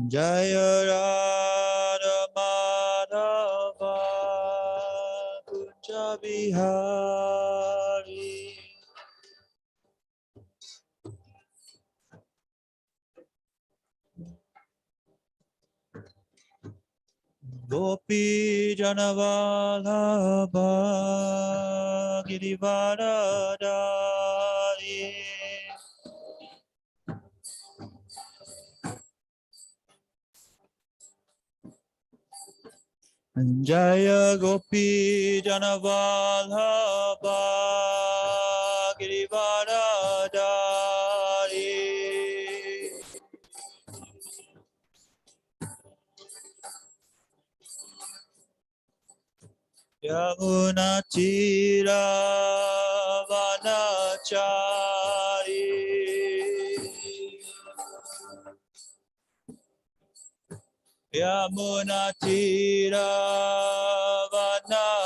Jaya Radha Madhava Kunja Bihari Gopi Janavalabha Girivaradari Jaya Gopi Janavalabha Girivaradari Yamuna Tira Vanachari Yamuna Tira Vanachari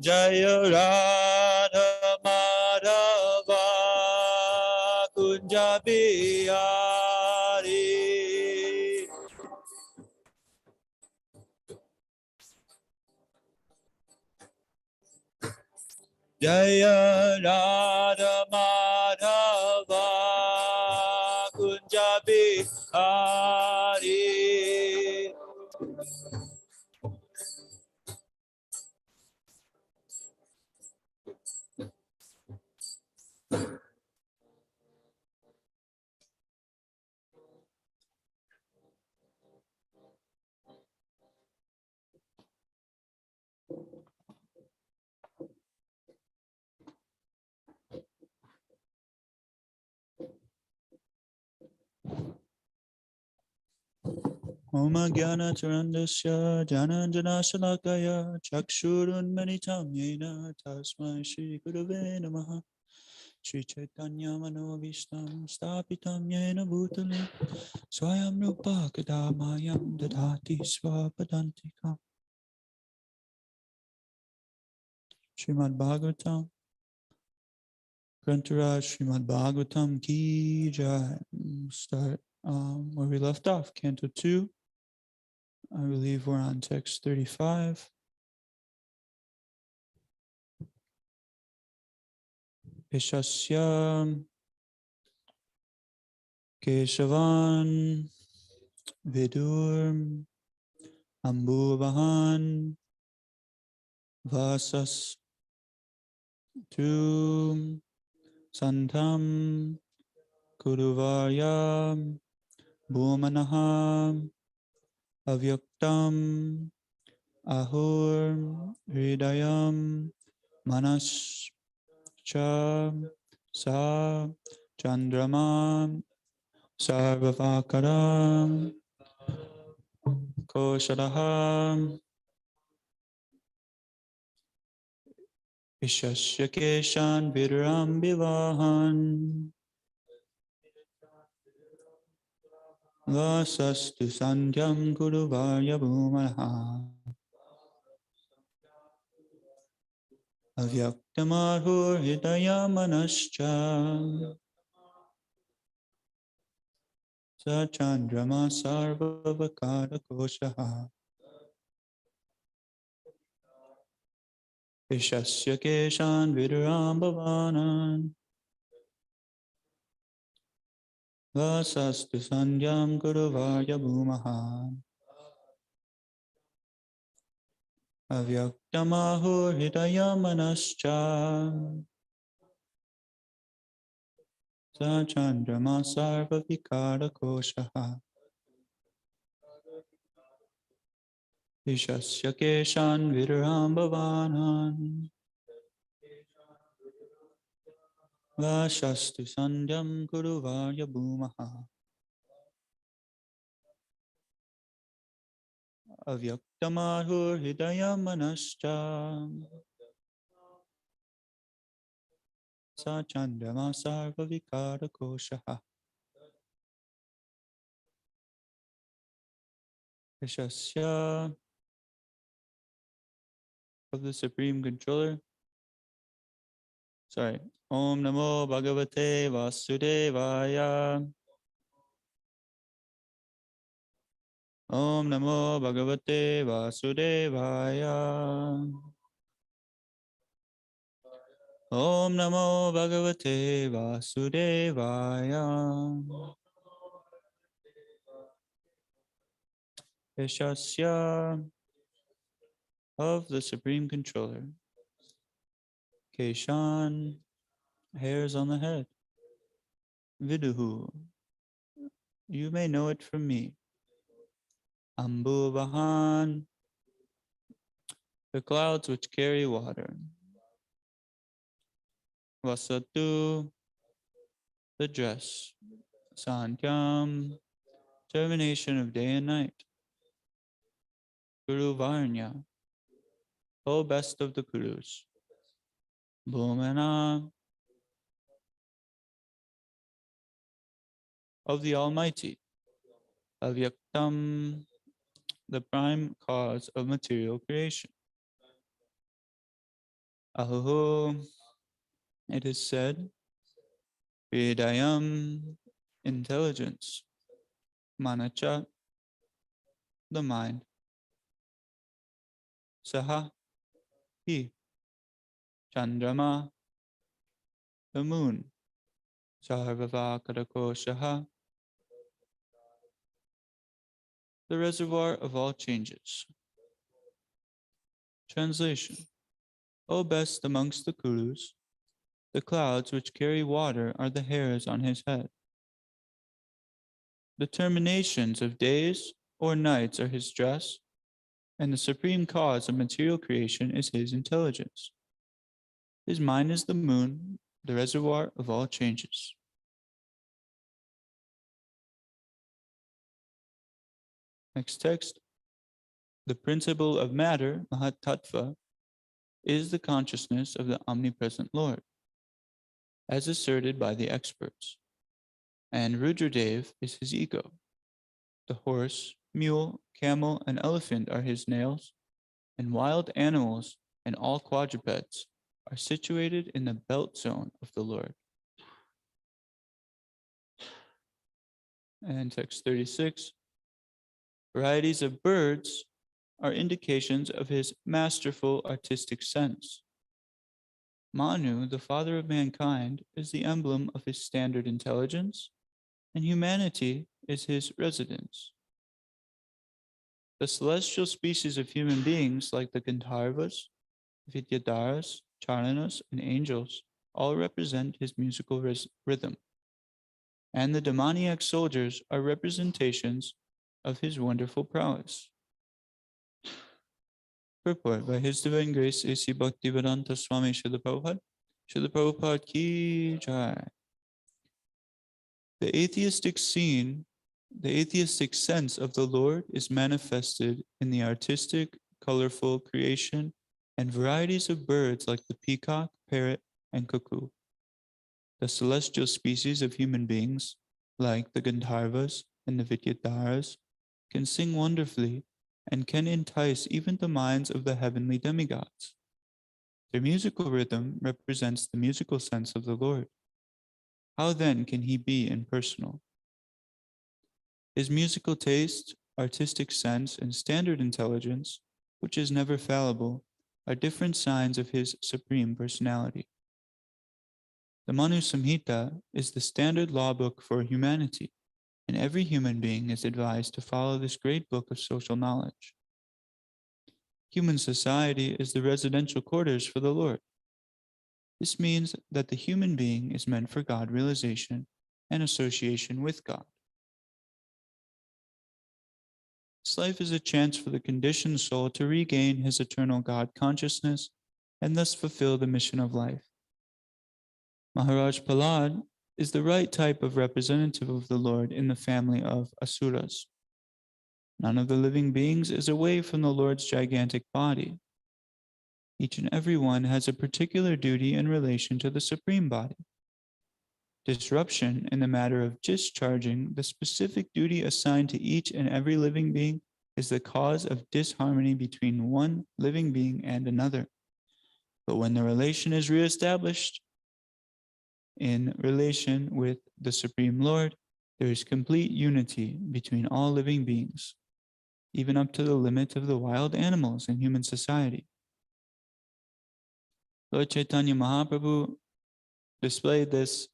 Jaya Radha Madhava Kunja Bihari Jaya Radha Madhava Kunja Bihari Om Jnana Tarandasya Jananjana Shalakaya Chakshurun Manitam Yena Tasmai Shri Gurave Namaha Shri Chaitanya Mano Vishtam Stapitam Yena Bhutale Swayam Rupa Kadamayam Dadhati Swapadantikam Srimad Bhagavatam Grantaraj Srimad Bhagavatam Ki Jai. Start where we left off, Canto 2. I believe we're on text 35. Ishasya Keshavan Vidur Ambuvahan Vasas Tu Santam Kuruvaryam Bhumanaham Avyaktam Ahur Hridayam Manas Cha Sa Chandramam Sarvavakaram Koshadaham Ishasya Keshan Viduram Vivahan Vasastu Sandhyam Kuruvarya Bhumanaha Avyaktamadhur Hidaya Manascha Sa Chandrama Sarvavakara Koshaha Ishasya Keshan Viduram Bhavanan Vasastu Sandhyam Kuruvarya Bhumaha Avyaktamahur Hidaya Manascha Sa Chandrama Sarvavikara Koshaha Ishasya Keshan Viduram Bhavanan Vasastu Sandhyam Kuruvarya Bhumaha Avyaktamahur Hidaya Manascha Sa Chandrama Sarvavikara Koshaha Yashasya of the Supreme Controller. Sorry. Om Namo Bhagavate Vasudevaya. Om Namo Bhagavate Vasudevaya. Om Namo Bhagavate Vasudevaya. Yashasya of the Supreme Controller. Keshan, hairs on the head. Viduhu, you may know it from me. Ambuvahan, the clouds which carry water. Vasatu, the dress. Sankyam, termination of day and night. Guru Varnya, O best of the Kurus. Bhumana, of the Almighty. Avyaktam, the prime cause of material creation. Ahuhu, it is said, Hridayam, intelligence. Manacha, the mind. Saha, he. Chandrama, the moon. Sarvavakadakoshaha, the reservoir of all changes. Translation. O best amongst the Kurus, the clouds which carry water are the hairs on his head. The terminations of days or nights are his dress, and the supreme cause of material creation is his intelligence. His mind is the moon, the reservoir of all changes. Next text. The principle of matter, Mahat Tattva, is the consciousness of the omnipresent Lord, as asserted by the experts. And Rudradev is his ego. The horse, mule, camel, and elephant are his nails, and wild animals and all quadrupeds are situated in the belt zone of the Lord. And text 36, varieties of birds are indications of his masterful artistic sense. Manu, the father of mankind, is the emblem of his standard intelligence, and humanity is his residence. The celestial species of human beings, like the Gandharvas, Vidyadharas, Charanas, and angels, all represent his musical rhythm. And the demoniac soldiers are representations of his wonderful prowess. Purport by His Divine Grace A.C. Bhaktivedanta Swami Srila Prabhupada. Srila Prabhupada ki jai. The atheistic sense of the Lord is manifested in the artistic, colorful creation and varieties of birds like the peacock, parrot, and cuckoo. The celestial species of human beings, like the Gandharvas and the Vidyadharas, can sing wonderfully and can entice even the minds of the heavenly demigods. Their musical rhythm represents the musical sense of the Lord. How then can he be impersonal? His musical taste, artistic sense, and standard intelligence, which is never fallible, are different signs of his supreme personality. The Manu Subhita is the standard law book for humanity, and every human being is advised to follow this great book of social knowledge. Human society is the residential quarters for the Lord. This means that the human being is meant for God realization and association with God. This life is a chance for the conditioned soul to regain his eternal God consciousness and thus fulfill the mission of life. Maharaj Prahlad is the right type of representative of the Lord in the family of Asuras. None of the living beings is away from the Lord's gigantic body. Each and every one has a particular duty in relation to the supreme body. Disruption in the matter of discharging the specific duty assigned to each and every living being is the cause of disharmony between one living being and another. But when the relation is reestablished in relation with the Supreme Lord, there is complete unity between all living beings, even up to the limit of the wild animals in human society. Lord Chaitanya Mahaprabhu displayed this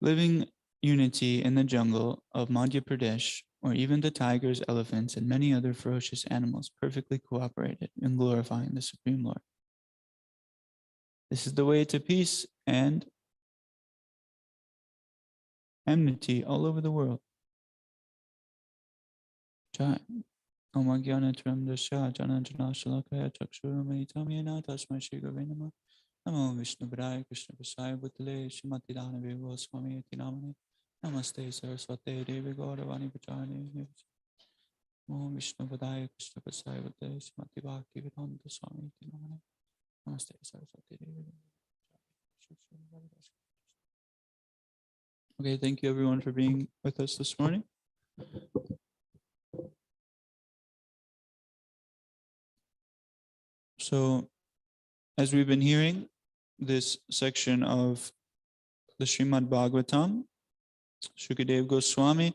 living unity in the jungle of Madhya Pradesh, or even the tigers, elephants, and many other ferocious animals perfectly cooperated in glorifying the Supreme Lord. This is the way to peace and enmity all over the world. Jai. Om Ajnanatram Dasya Jananjana Shalakaya Chakshuramayitamyena Tasmai Shri Gurave Namah. Namo Vishnu Padaya Krishna Prasaya Bhutale Srimati Dhanavi Goswami Yatinamane. Namaste Saraswate Devi Gauravani Pacharani. Namo Vishnu Padaya Krishna Prasaya Bhutale Srimati Bhakti Vedanta Swami Yatinamane. Namaste Saraswate Devi. Okay, thank you everyone for being with us this morning. So, as we've been hearing this section of the Srimad Bhagavatam, Shukadev Goswami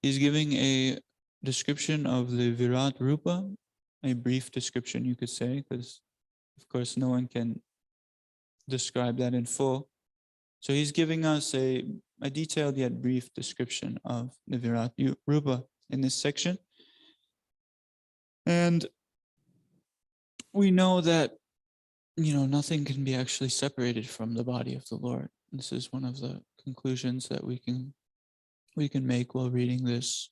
is giving a description of the Virat Rupa, a brief description you could say, because of course no one can describe that in full. So he's giving us a detailed yet brief description of the Virat Rupa in this section. And we know that, nothing can be actually separated from the body of the Lord. This is one of the conclusions that we can make while reading this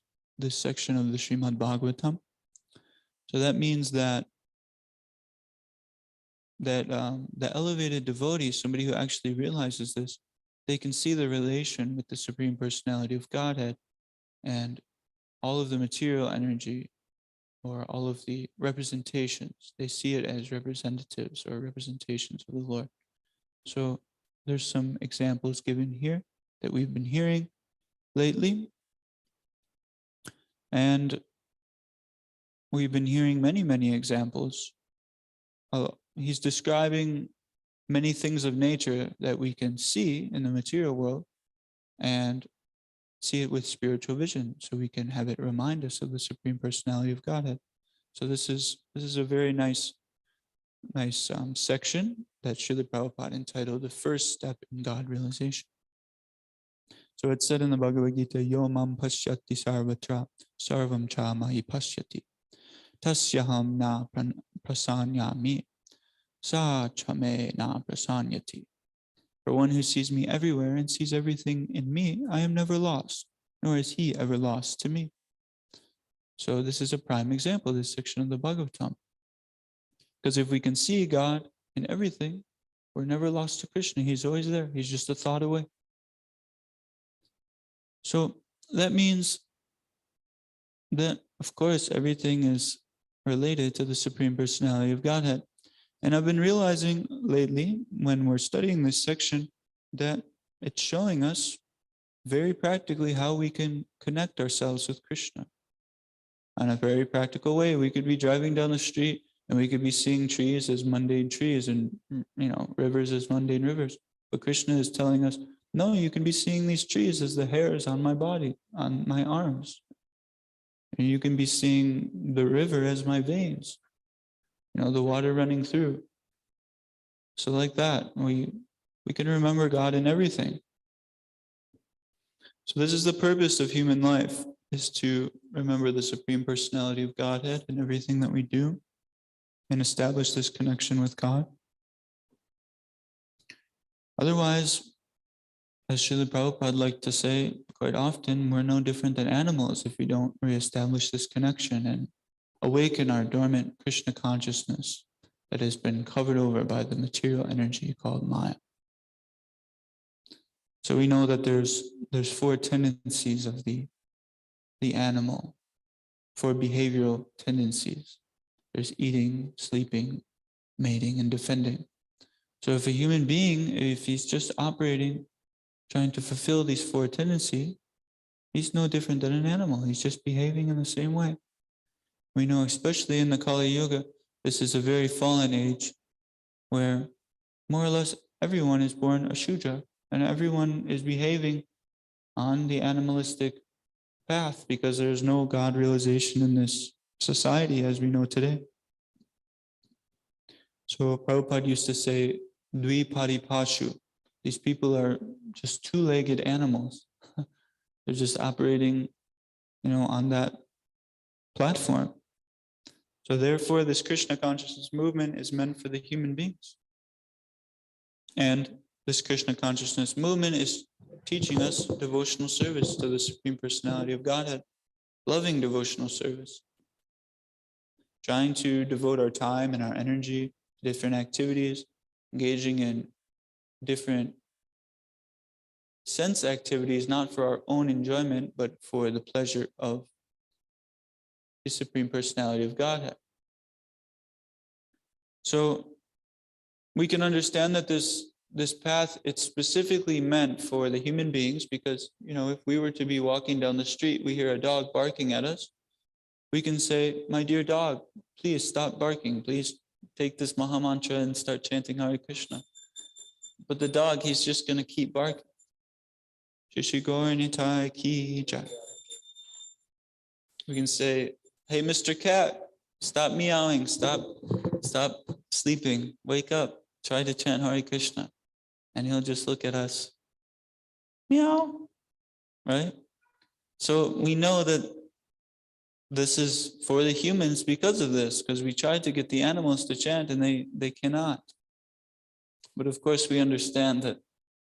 section of the Srimad Bhagavatam. So that means that the elevated devotee, somebody who actually realizes this, they can see the relation with the Supreme Personality of Godhead and all of the material energy or all of the representations. They see it as representatives or representations of the Lord. So there's some examples given here that we've been hearing lately. And we've been hearing many, many examples. He's describing many things of nature that we can see in the material world and see it with spiritual vision, so we can have it remind us of the Supreme Personality of Godhead. So this is a very nice section that Srila Prabhupada entitled The First Step in God Realization. So it's said in the Bhagavad Gita, Yo mam pasyati sarvatra sarvam cha mahi pasyati tasyaham na prasanyami sa chame na prasanyati. For one who sees me everywhere and sees everything in me, I am never lost, nor is he ever lost to me. So this is a prime example, this section of the Bhagavatam. Because if we can see God in everything, we're never lost to Krishna. He's always there. He's just a thought away. So that means that, of course, everything is related to the Supreme Personality of Godhead. And I've been realizing lately, when we're studying this section, that it's showing us very practically how we can connect ourselves with Krishna. In a very practical way, we could be driving down the street and we could be seeing trees as mundane trees and, rivers as mundane rivers. But Krishna is telling us, no, you can be seeing these trees as the hairs on my body, on my arms. And you can be seeing the river as my veins, the water running through. So like that, we can remember God in everything. So this is the purpose of human life, is to remember the Supreme Personality of Godhead in everything that we do and establish this connection with God. Otherwise, as Srila Prabhupada liked to say quite often, we're no different than animals if we don't reestablish this connection and awaken our dormant Krishna consciousness that has been covered over by the material energy called Maya. So we know that there's four tendencies of the animal, four behavioral tendencies. There's eating, sleeping, mating, and defending. So if a human being, if he's just operating, trying to fulfill these four tendencies, he's no different than an animal. He's just behaving in the same way. We know, especially in the Kali Yuga, this is a very fallen age where more or less everyone is born a Shudra and everyone is behaving on the animalistic path because there's no God realization in this society as we know today. So Prabhupada used to say, Dvipadi Pashu. These people are just two-legged animals. They're just operating, on that platform. So therefore, this Krishna consciousness movement is meant for the human beings. And this Krishna consciousness movement is teaching us devotional service to the Supreme Personality of Godhead, loving devotional service, trying to devote our time and our energy to different activities, engaging in different sense activities, not for our own enjoyment, but for the pleasure of the Supreme Personality of Godhead. So we can understand that this path, it's specifically meant for the human beings because, if we were to be walking down the street, we hear a dog barking at us, we can say, my dear dog, please stop barking. Please take this Maha Mantra and start chanting Hare Krishna. But the dog, he's just going to keep barking. Shishigornitai ki jai. We can say, hey, Mr. Cat, stop meowing, stop sleeping, wake up, try to chant Hare Krishna. And he'll just look at us, meow, right? So we know that this is for the humans because of this, because we tried to get the animals to chant and they cannot. But of course we understand that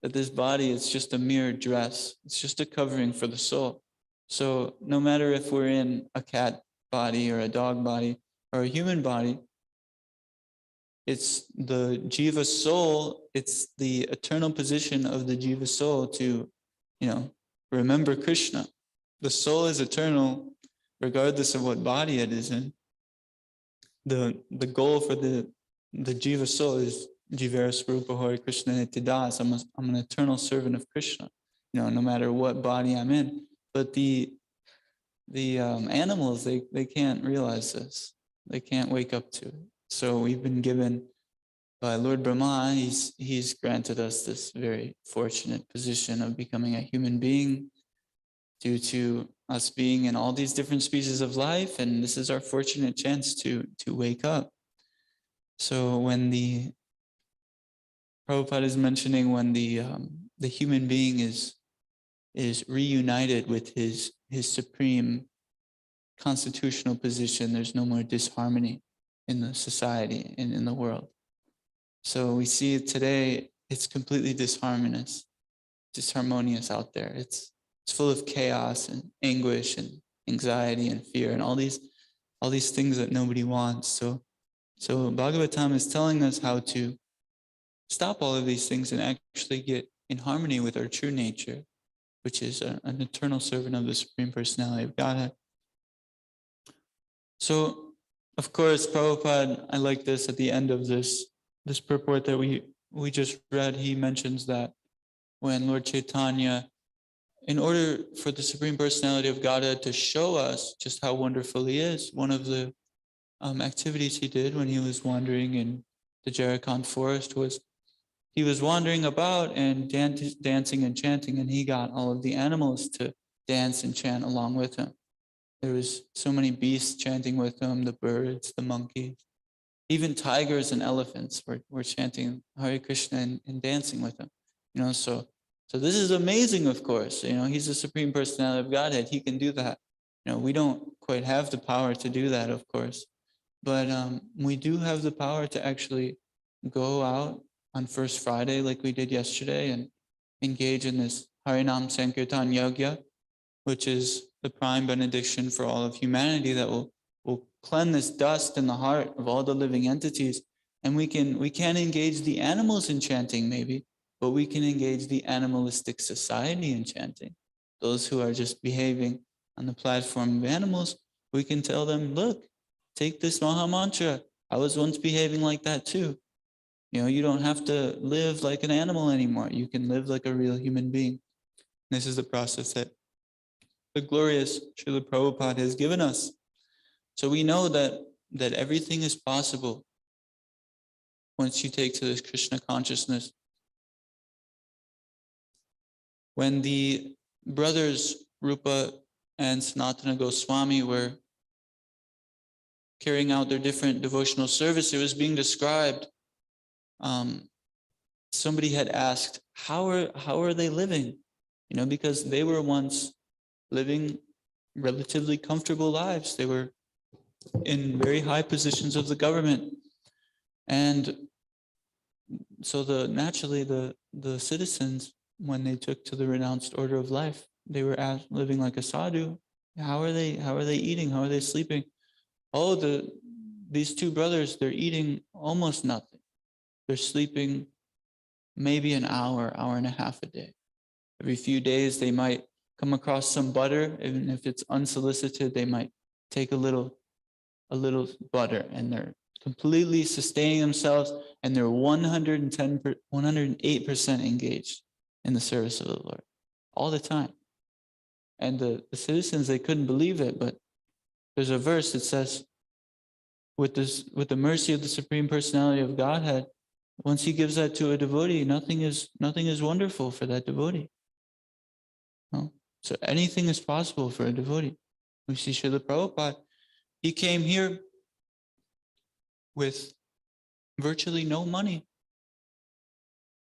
this body is just a mere dress. It's just a covering for the soul. So no matter if we're in a cat body or a dog body or a human body, it's the jiva soul, it's the eternal position of the jiva soul to, remember Krishna. The soul is eternal regardless of what body it is in. The goal for the jiva soul is Jivera Swarupa Hare Krishna Nityadas. I'm an eternal servant of Krishna, no matter what body I'm in. But the animals, they can't realize this. They can't wake up to it. So we've been given by Lord Brahma, he's granted us this very fortunate position of becoming a human being due to us being in all these different species of life, and this is our fortunate chance to wake up. So when the Prabhupada is mentioning when the human being is reunited with his supreme constitutional position, there's no more disharmony in the society and in the world. So we see it today, it's completely disharmonious out there. It's full of chaos and anguish and anxiety and fear and all these things that nobody wants. So Bhagavatam is telling us how to stop all of these things and actually get in harmony with our true nature, which is an eternal servant of the Supreme Personality of Godhead. So, of course, Prabhupada, I like this at the end of this purport that we just read, he mentions that when Lord Caitanya, in order for the Supreme Personality of Godhead to show us just how wonderful he is, one of the activities he did when he was wandering in the Jharkhand forest was he was wandering about and dancing and chanting, and he got all of the animals to dance and chant along with him. There was so many beasts chanting with him, the birds, the monkeys, even tigers and elephants were chanting Hare Krishna and dancing with him. So this is amazing, of course. He's the Supreme Personality of Godhead. He can do that. We don't quite have the power to do that, of course. But we do have the power to actually go out on First Friday like we did yesterday and engage in this Harinam Sankirtan Yagya, which is the prime benediction for all of humanity that will cleanse this dust in the heart of all the living entities. And we can't engage the animals in chanting maybe, but we can engage the animalistic society in chanting. Those who are just behaving on the platform of animals, we can tell them, look, take this Maha Mantra. I was once behaving like that too. You don't have to live like an animal anymore. You can live like a real human being. This is the process that the glorious Srila Prabhupada has given us. So we know that everything is possible once you take to this Krishna consciousness. When the brothers Rupa and Sanatana Goswami were carrying out their different devotional service, it was being described. Somebody had asked, how are they living? Because they were once living relatively comfortable lives. They were in very high positions of the government. And so naturally the citizens, when they took to the renounced order of life, they were living like a sadhu. How are they eating? How are they sleeping? Oh, these two brothers, they're eating almost nothing. They're sleeping maybe an hour and a half a day. Every few days they might come across some butter, even if it's unsolicited, they might take a little butter, and they're completely sustaining themselves, and they're 108% engaged in the service of the Lord all the time. And the citizens, they couldn't believe it, but there's a verse that says, with the mercy of the Supreme Personality of Godhead, once he gives that to a devotee, nothing is wonderful for that devotee. No? So anything is possible for a devotee. We see Srila Prabhupada, he came here with virtually no money.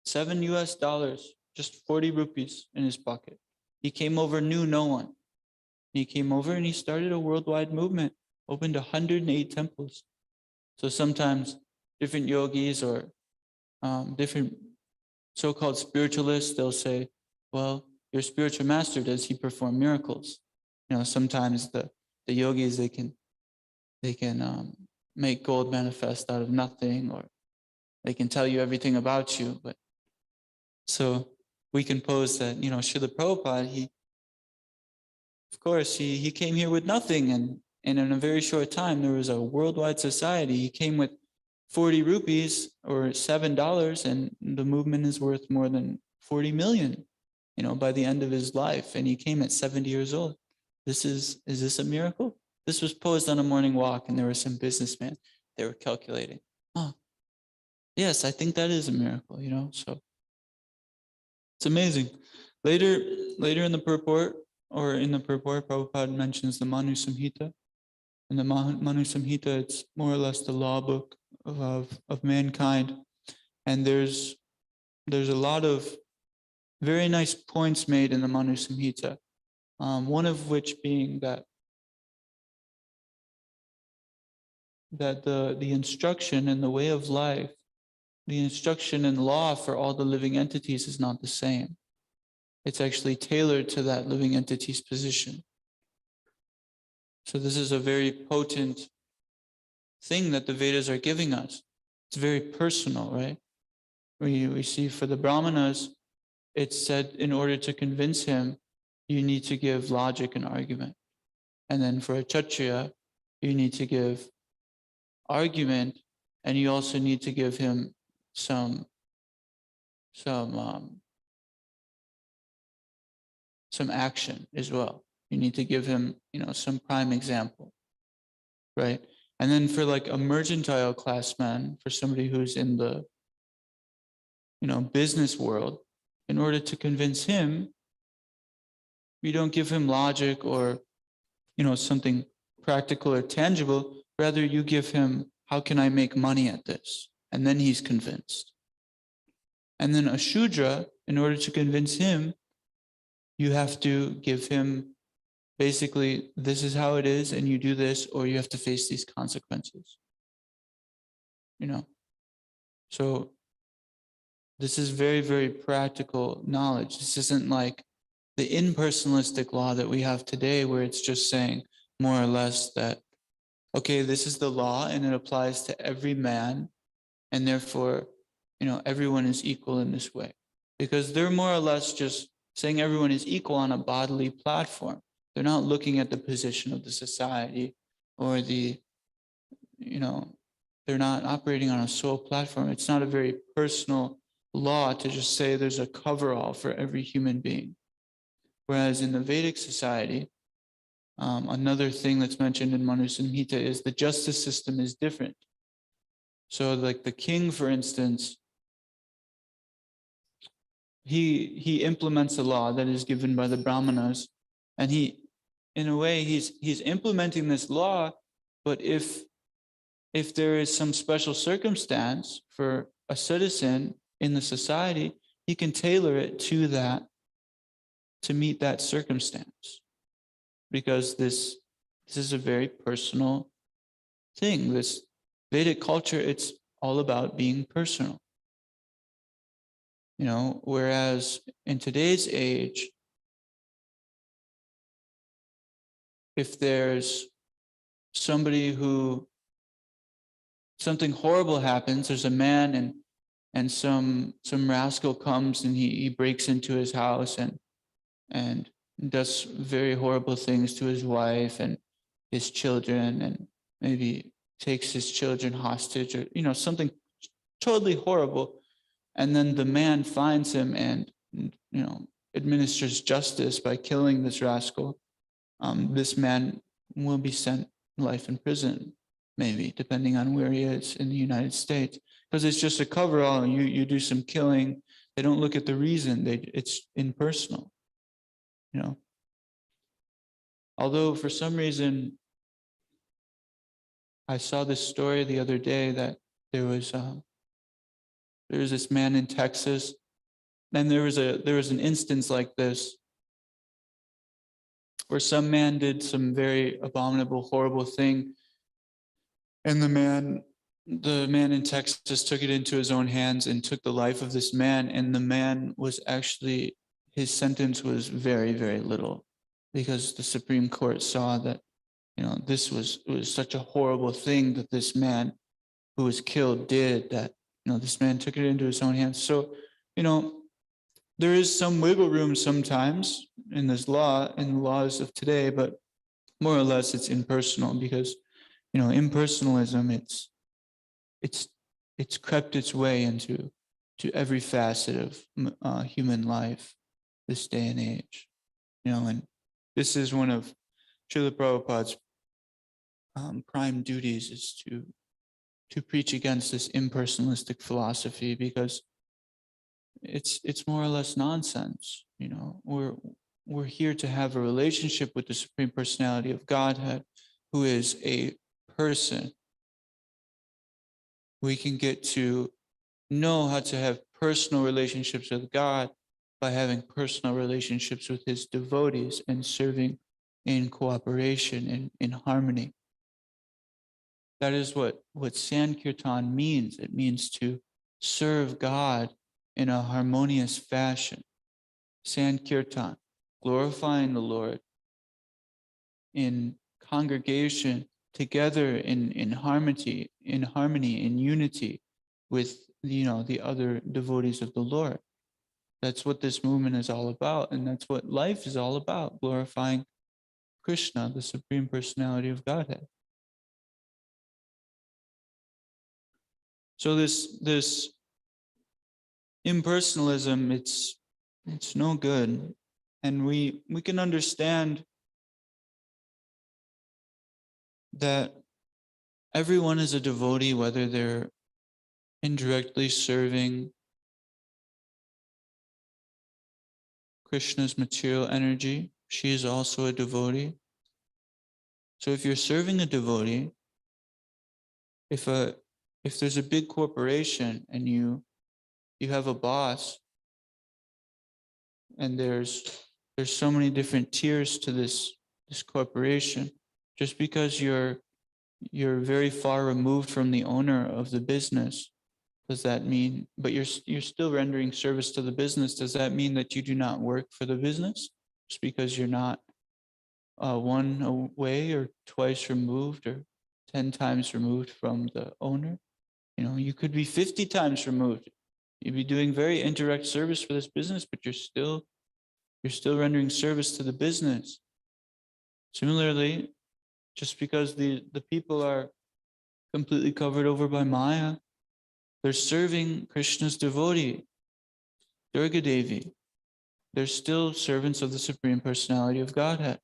$7, just 40 rupees in his pocket. He came over, knew no one. He came over and he started a worldwide movement, opened 108 temples. So sometimes different yogis or different so-called spiritualists, they'll say, well, your spiritual master, does he perform miracles? Sometimes the yogis, they can make gold manifest out of nothing, or they can tell you everything about you. But so we can pose that, Srila Prabhupada, he came here with nothing, and in a very short time, there was a worldwide society. He came with 40 rupees or $7, and the movement is worth more than 40 million, by the end of his life. And he came at 70 years old. Is this a miracle? This was posed on a morning walk, and there were some businessmen. They were calculating. Oh, yes, I think that is a miracle, so it's amazing. Later in the purport, Prabhupada mentions the Manu Subhita. In the Manu Subhita, it's more or less the law book of mankind. And there's a lot of very nice points made in the Manu Subhita. One of which being that the instruction and the way of life, the instruction and law for all the living entities is not the same. It's actually tailored to that living entity's position. So this is a very potent thing that the Vedas are giving us. It's very personal, right? We see for the Brahmanas, it's said in order to convince him, you need to give logic and argument. And then for a Kshatriya, you need to give argument, and you also need to give him some action as well. You need to give him, some prime example, right? And then for like a mercantile class man, for somebody who's in the, business world, in order to convince him, you don't give him logic or, something practical or tangible. Rather, you give him, how can I make money at this? And then he's convinced. And then a Shudra, in order to convince him, you have to give him basically, this is how it is, and you do this, or you have to face these consequences. So this is very, very practical knowledge. This isn't like the impersonalistic law that we have today, where it's just saying more or less that, okay, this is the law and it applies to every man, and therefore, everyone is equal in this way. Because they're more or less just saying everyone is equal on a bodily platform. They're not looking at the position of the society or they're not operating on a soul platform. It's not a very personal law to just say there's a coverall for every human being. Whereas in the Vedic society, Another thing that's mentioned in Manu Subhita is the justice system is different. So like the king, for instance, he implements a law that is given by the Brahmanas, and he, in a way, he's implementing this law, but if there is some special circumstance for a citizen in the society, he can tailor it to that, to meet that circumstance. Because this is a very personal thing. This Vedic culture, it's all about being personal. Whereas in today's age, if there's somebody who, something horrible happens, there's a man and some rascal comes and he breaks into his house and does very horrible things to his wife and his children, and maybe takes his children hostage, or something totally horrible. And then the man finds him and administers justice by killing this rascal. This man will be sent life in prison, maybe, depending on where he is in the United States, because it's just a coverall. You do some killing, they don't look at the reason. It's impersonal. Although for some reason, I saw this story the other day that there was this man in Texas, and there was an instance like this where some man did some very abominable, horrible thing, and the man in Texas took it into his own hands and took the life of this man. And the man was actually, his sentence was very, very little, because the Supreme Court saw that, this was such a horrible thing that this man who was killed did, that, this man took it into his own hands. So, there is some wiggle room sometimes in this law, in the laws of today, but more or less it's impersonal, because, impersonalism, it's crept its way into every facet of human life this day and age. And this is one of Srila Prabhupada's prime duties, is to preach against this impersonalistic philosophy, because it's more or less nonsense. We're here to have a relationship with the Supreme Personality of Godhead, who is a person. We can get to know how to have personal relationships with God by having personal relationships with his devotees and serving in cooperation, in harmony. That is what Sankirtan means. It means to serve God in a harmonious fashion. Sankirtan, glorifying the Lord in congregation, together in harmony, in unity with the other devotees of the Lord. That's what this movement is all about, and that's what life is all about, glorifying Krishna, the Supreme Personality of Godhead. So this impersonalism, it's no good. And we can understand that everyone is a devotee, whether they're indirectly serving Krishna's material energy. She is also a devotee. So if you're serving a devotee, if there's a big corporation and you have a boss, and there's so many different tiers to this corporation, just because you're very far removed from the owner of the business, does that mean, but you're still rendering service to the business, does that mean that you do not work for the business? Just because you're not one away or twice removed or 10 times removed from the owner? You could be 50 times removed. You'd be doing very indirect service for this business, but you're still rendering service to the business. Similarly, just because the people are completely covered over by Maya, they're serving Krishna's devotee, Durga Devi. They're still servants of the Supreme Personality of Godhead.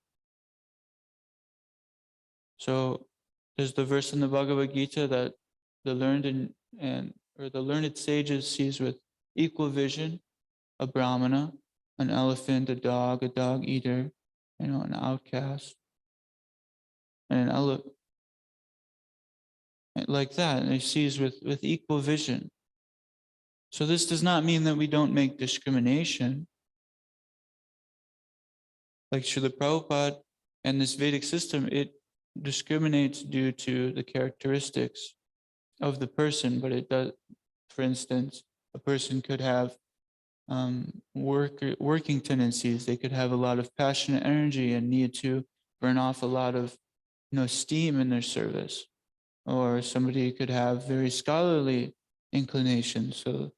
So there's the verse in the Bhagavad Gita that the learned the learned sages sees with equal vision a brahmana, an elephant, a dog eater, an outcast, and an elephant like that. And he sees with equal vision. So this does not mean that we don't make discrimination. Like Srila Prabhupada and this Vedic system, it discriminates due to the characteristics of the person, but it does, for instance, a person could have working tendencies. They could have a lot of passionate energy and need to burn off a lot of steam in their service. Or somebody could have very scholarly inclinations. So,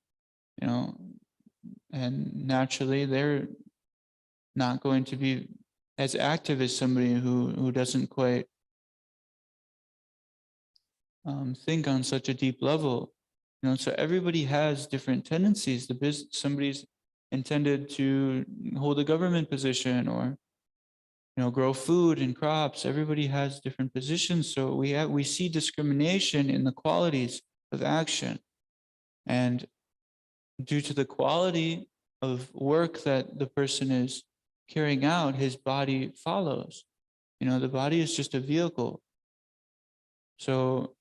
and naturally they're not going to be as active as somebody who doesn't quite think on such a deep level. So everybody has different tendencies. Somebody's intended to hold a government position or grow food and crops. Everybody has different positions. So we see discrimination in the qualities of action. And due to the quality of work that the person is carrying out, his body follows. The body is just a vehicle. So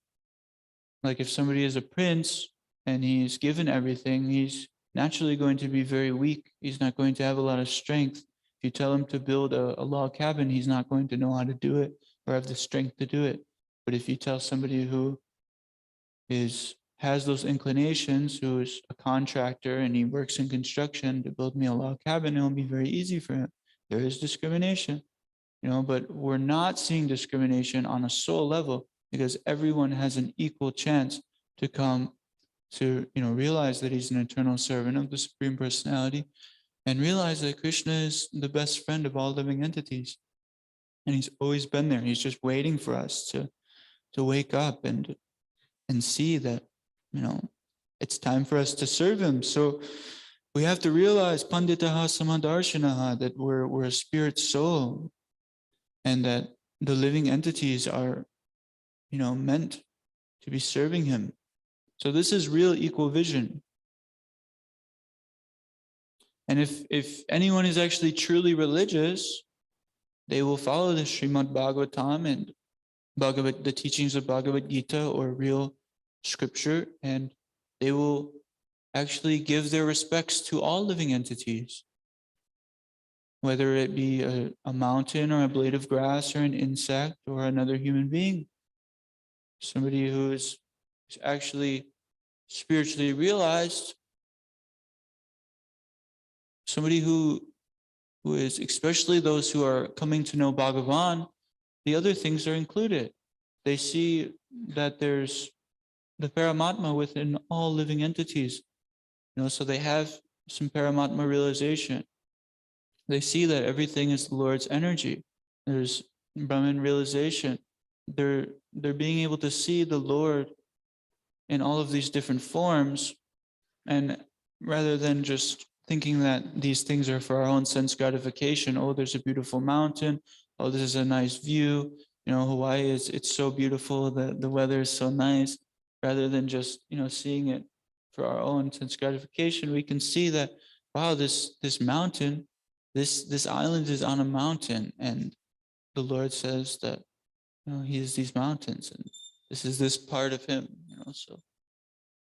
like if somebody is a prince and he's given everything, he's naturally going to be very weak. He's not going to have a lot of strength. If you tell him to build a log cabin, he's not going to know how to do it or have the strength to do it. But if you tell somebody who has those inclinations, who is a contractor and he works in construction, to build me a log cabin, it'll be very easy for him. There is discrimination, but we're not seeing discrimination on a soul level because everyone has an equal chance to come to, realize that he's an eternal servant of the Supreme Personality and realize that Krishna is the best friend of all living entities. And he's always been there. He's just waiting for us to wake up and see that, it's time for us to serve him. So we have to realize Panditaha Samadarshanaha, that we're a spirit soul and that the living entities are, meant to be serving him. So this is real equal vision. And if anyone is actually truly religious, they will follow the Srimad Bhagavatam and the teachings of Bhagavad Gita or real scripture, and they will actually give their respects to all living entities, whether it be a mountain or a blade of grass or an insect or another human being. Somebody who is actually spiritually realized, somebody who is, especially those who are coming to know Bhagavan, the other things are included. They see that there's the Paramatma within all living entities, so they have some Paramatma realization. They see that everything is the Lord's energy. There's Brahman realization. They're being able to see the Lord in all of these different forms, and rather than just thinking that these things are for our own sense gratification, oh, there's a beautiful mountain, oh, this is a nice view, Hawaii it's so beautiful, the weather is so nice, rather than just, seeing it for our own sense gratification, we can see that, wow, this mountain, this island is on a mountain, and the Lord says that, he is these mountains, and this is this part of him,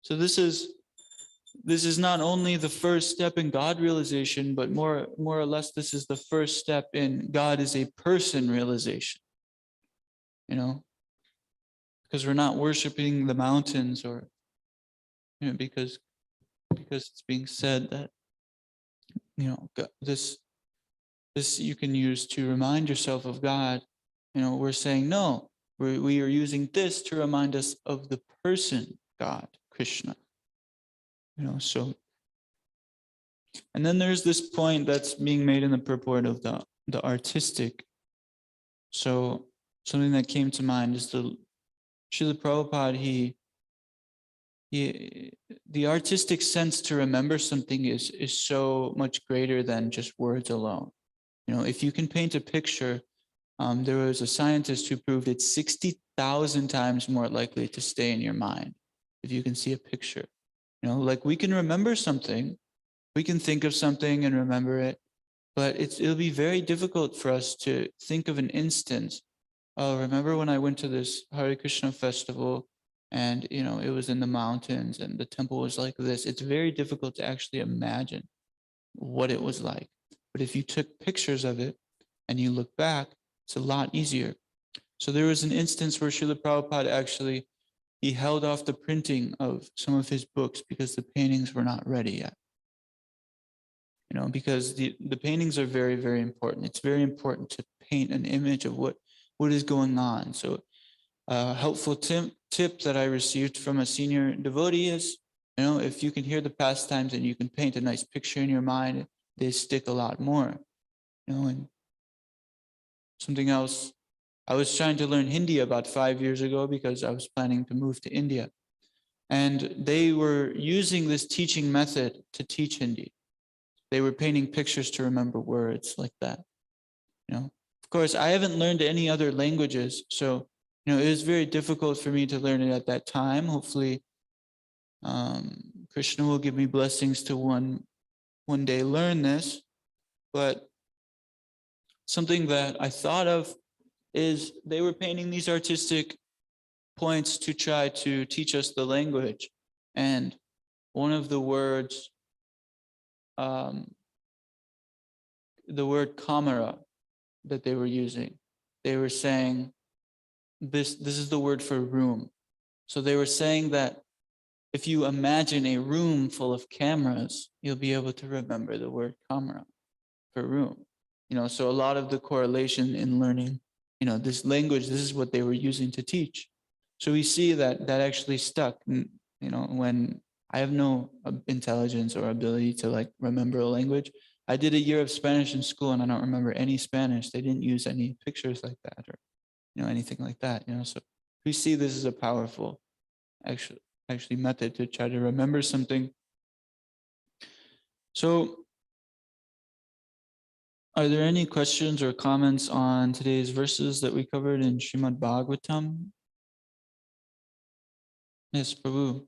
so this is not only the first step in God realization, but more or less, this is the first step in God is a person realization, because we're not worshiping the mountains or, because it's being said that, this you can use to remind yourself of God. We're saying, no, we are using this to remind us of the person, God, Krishna. So, and then there's this point that's being made in the purport of the artistic. So something that came to mind is Srila Prabhupada, the artistic sense to remember something is so much greater than just words alone. If you can paint a picture There was a scientist who proved it's 60,000 times more likely to stay in your mind if you can see a picture. You know, like we can remember something, we can think of something and remember it, but it'll be very difficult for us to think of an instance. Oh, remember when I went to this Hare Krishna festival and, you know, it was in the mountains and the temple was like this. It's very difficult to actually imagine what it was like. But if you took pictures of it and you look back, it's a lot easier. So there was an instance where Srila Prabhupada actually, he held off the printing of some of his books because the paintings were not ready yet. You know, because the paintings are very, very important. It's very important to paint an image of what is going on. So a helpful tip that I received from a senior devotee is, you know, if you can hear the pastimes and you can paint a nice picture in your mind, they stick a lot more. You know, and something else, I was trying to learn Hindi about 5 years ago because I was planning to move to India. And they were using this teaching method to teach Hindi. They were painting pictures to remember words like that. You know, of course, I haven't learned any other languages, so you know it was very difficult for me to learn it at that time. Hopefully, Krishna will give me blessings to one day learn this. But something that I thought of is they were painting these artistic points to try to teach us the language, and one of the words, the word camera that they were using, they were saying this is the word for room. So they were saying that if you imagine a room full of cameras, you'll be able to remember the word camera for room. You know, so a lot of the correlation in learning, you know, this language, this is what they were using to teach. So we see that that actually stuck. You know, when I have no intelligence or ability to like remember a language, I did a year of Spanish in school and I don't remember any Spanish. They didn't use any pictures like that or, you know, anything like that, you know. So we see this as a powerful actually method to try to remember something. So are there any questions or comments on today's verses that we covered in Srimad Bhagavatam? Yes, Prabhu.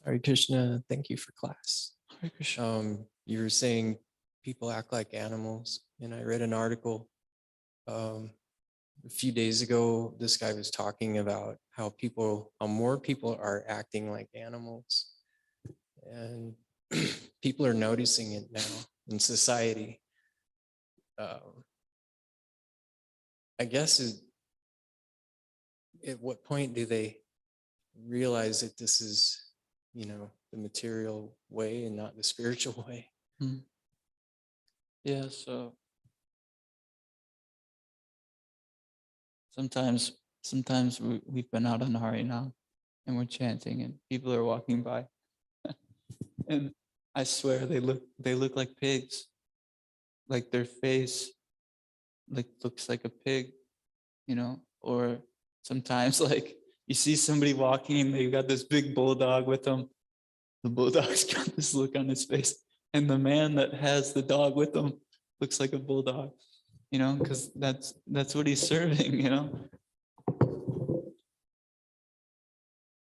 Hare Krishna, thank you for class. Hare Krishna. You were saying people act like animals, and I read an article a few days ago. This guy was talking about how more people are acting like animals, and people are noticing it now in society. I guess at what point do they realize that this is, you know, the material way and not the spiritual way? Yeah, so sometimes we've been out on Hari now and we're chanting and people are walking by and I swear they look like pigs. Like their face looks like a pig, you know, or sometimes like you see somebody walking and they've got this big bulldog with them. The bulldog's got this look on his face, and the man that has the dog with him looks like a bulldog, you know, because that's what he's serving, you know.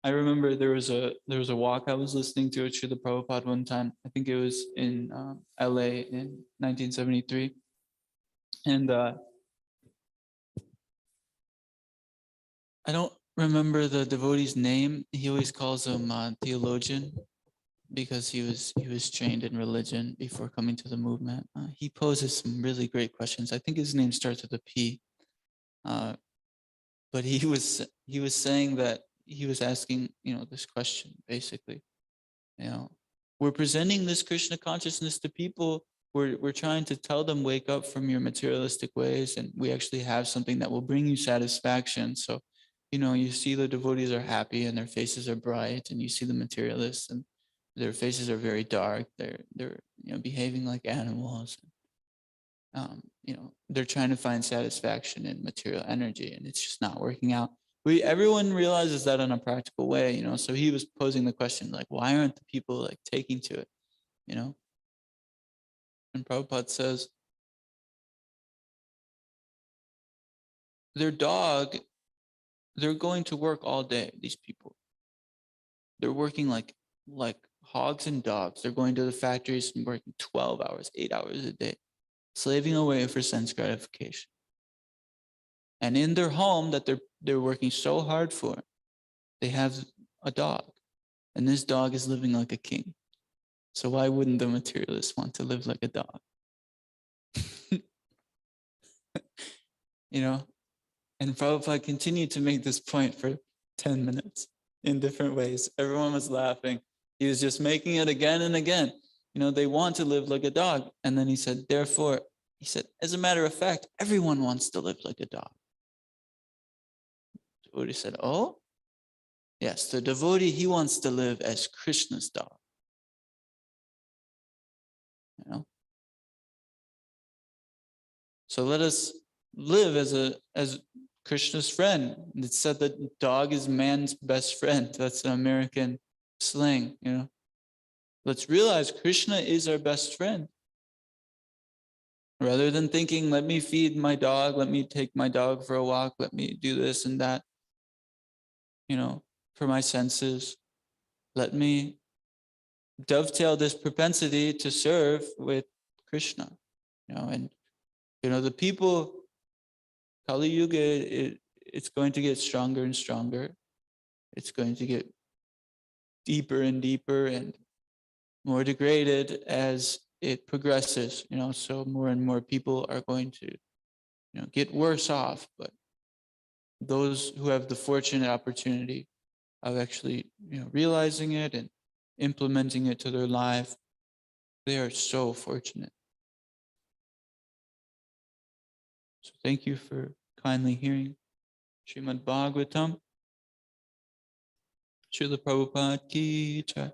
I remember there was a walk I was listening to at Srila Prabhupada one time. I think it was in LA in 1973, and I don't remember the devotee's name. He always calls him theologian because he was trained in religion before coming to the movement. He poses some really great questions. I think his name starts with a P, but he was saying that he was asking, you know, this question basically. You know, we're presenting this Krishna consciousness to people. We're trying to tell them, wake up from your materialistic ways, and we actually have something that will bring you satisfaction. So, you know, you see the devotees are happy and their faces are bright, and you see the materialists and their faces are very dark. They're you know, behaving like animals. You know, they're trying to find satisfaction in material energy, and it's just not working out. everyone realizes that in a practical way, you know. So he was posing the question, like, why aren't the people like taking to it, you know? And Prabhupada says, their dog, they're going to work all day, these people. They're working like hogs and dogs. They're going to the factories and working 12 hours, 8 hours a day, slaving away for sense gratification. And in their home that they're working so hard for, they have a dog. And this dog is living like a king. So why wouldn't the materialist want to live like a dog? You know? And Prabhupada continued to make this point for 10 minutes in different ways. Everyone was laughing. He was just making it again and again. You know, they want to live like a dog. And then he said, therefore, he said, as a matter of fact, everyone wants to live like a dog. The devotee said, oh? Yes, the devotee, he wants to live as Krishna's dog. You know? So let us live as Krishna's friend. It's said that dog is man's best friend. That's an American slang, you know. Let's realize Krishna is our best friend. Rather than thinking, let me feed my dog, let me take my dog for a walk, let me do this and that, you know, for my senses. Let me dovetail this propensity to serve with Krishna, you know. And, you know, the people, Kali Yuga, it's going to get stronger and stronger. It's going to get deeper and deeper and more degraded as it progresses, you know. So more and more people are going to, you know, get worse off. But those who have the fortunate opportunity of actually, you know, realizing it and implementing it to their life, they are so fortunate. So thank you for kindly hearing Srimad Bhagavatam. Srila Prabhupada ki jai.